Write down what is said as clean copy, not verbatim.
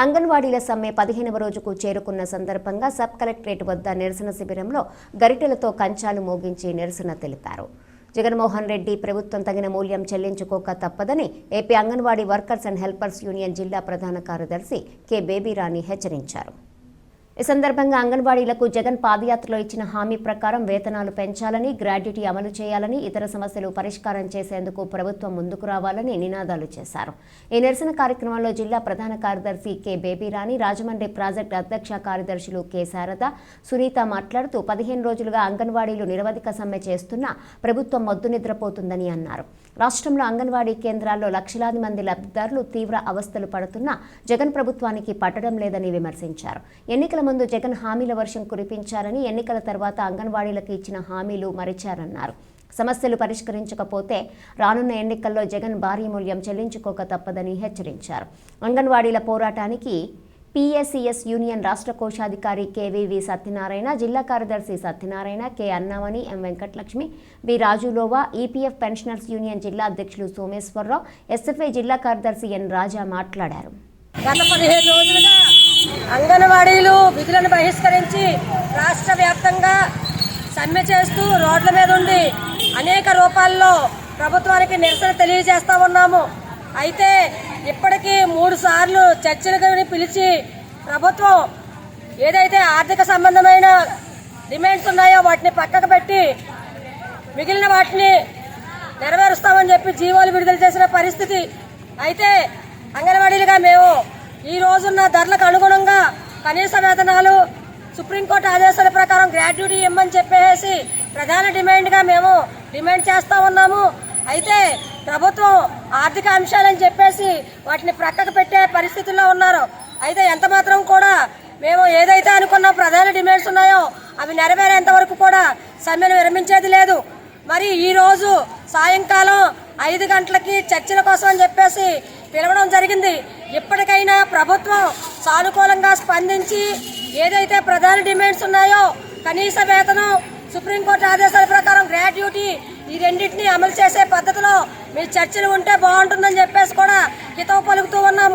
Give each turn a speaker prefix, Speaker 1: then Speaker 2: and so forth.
Speaker 1: అంగన్వాడీల సమ్మె 15వ రోజుకు చేరుకున్న సందర్భంగా సబ్ కలెక్టరేట్ వద్ద నిరసన శిబిరంలో గరిటెలతో కంచాలు మోగించి నిరసన తెలిపారు. జగన్మోహన్ రెడ్డి ప్రభుత్వం తగిన మూల్యం చెల్లించుకోక తప్పదని AP anganwadi workers and helpers union జిల్లా ప్రధాన కార్యదర్శి కె బేబీరాణి హెచ్చరించారు. ఈ సందర్భంగా అంగన్వాడీలకు జగన్ పాదయాత్రలో ఇచ్చిన హామీ ప్రకారం వేతనాలు పెంచాలని, గ్రాడ్యుటీ అమలు చేయాలని, ఇతర సమస్యలు పరిష్కారం చేసేందుకు ప్రభుత్వం ముందుకు రావాలని నినాదాలు చేశారు. ఈ నిరసన కార్యక్రమంలో జిల్లా ప్రధాన కార్యదర్శి కె బేబీరాణి, రాజమండ్రి ప్రాజెక్టు అధ్యక్ష కార్యదర్శులు కె శారద, సునీత మాట్లాడుతూ 15 రోజులుగా అంగన్వాడీలు నిరవధిక సమ్మె చేస్తున్నా ప్రభుత్వం మొద్దు నిద్రపోతుందని అన్నారు. రాష్ట్రంలో అంగన్వాడీ కేంద్రాల్లో లక్షలాది మంది లబ్ధిదారులు తీవ్ర అవస్థలు పడుతున్నా జగన్ ప్రభుత్వానికి పట్టడం లేదని విమర్శించారు. ఎన్నికల ముందు జగన్ హామీల వర్షం కురిపించారని, ఎన్నికల తర్వాత అంగన్వాడీలకు ఇచ్చిన హామీలు మరిచారన్నారు. సమస్యలు పరిష్కరించకపోతే రానున్న ఎన్నికల్లో జగన్ భారీ మూల్యం చెల్లించుకోక తప్పదని హెచ్చరించారు. అంగన్వాడీల పోరాటానికి పిఎస్సిఎస్ యూనియన్ రాష్ట్ర కోశాధికారి కేవీవి సత్యనారాయణ, జిల్లా కార్యదర్శి Satyanarayana, K Annamani, M Venkatalakshmi, B Rajulova, EPF pensioners union జిల్లా అధ్యక్షులు సోమేశ్వరరావు, ఎస్ఎఫ్ఐ జిల్లా కార్యదర్శి ఎన్ రాజా మాట్లాడారు.
Speaker 2: గత 15 రోజులుగా అంగన్వాడీలు విధులను బహిష్కరించి రాష్ట్ర వ్యాప్తంగా సమ్మె చేస్తూ రోడ్ల మీద ఉండి అనేక రూపాల్లో ప్రభుత్వానికి నిరసన తెలియజేస్తా ఉన్నాము. అయితే ఇప్పటికీ 3 సార్లు చర్చలకు పిలిచి ప్రభుత్వం ఏదైతే ఆర్థిక సంబంధమైన డిమాండ్స్ ఉన్నాయో వాటిని పక్కకు పెట్టి మిగిలిన వాటిని నెరవేరుస్తామని చెప్పి జీవోలు విడుదల చేసిన పరిస్థితి. అయితే అంగన్వాడీలుగా మేము ఈ రోజున్న ధరలకు అనుగుణంగా కనీస వేతనాలు, సుప్రీంకోర్టు ఆదేశాల ప్రకారం గ్రాడ్యుటీ ఇమ్మని చెప్పేసి ప్రధాన డిమాండ్గా మేము డిమాండ్ చేస్తూ ఉన్నాము. అయితే ప్రభుత్వం ఆర్థిక అంశాలని చెప్పేసి వాటిని ప్రక్కకు పెట్టే పరిస్థితుల్లో ఉన్నారు. అయితే ఎంత మాత్రం కూడా మేము ఏదైతే అనుకున్న ప్రధాన డిమాండ్స్ ఉన్నాయో అవి నెరవేరేంత వరకు కూడా సమ్మెను విరమించేది లేదు. మరి ఈరోజు సాయంకాలం 5 గంటలకి చర్చల కోసం అని చెప్పేసి పిలవడం జరిగింది. ఇప్పటికైనా ప్రభుత్వం సానుకూలంగా స్పందించి ఏదైతే ప్రధాన డిమాండ్స్ ఉన్నాయో కనీస వేతనం, సుప్రీంకోర్టు ఆదేశాల ప్రకారం గ్రాడ్యుటీ, ఈ రెండింటినీ అమలు చేసే పద్ధతిలో మీ చర్చలు ఉంటే బాగుంటుందని చెప్పేసి కూడా హితవు పలుకుతూ ఉన్నాము.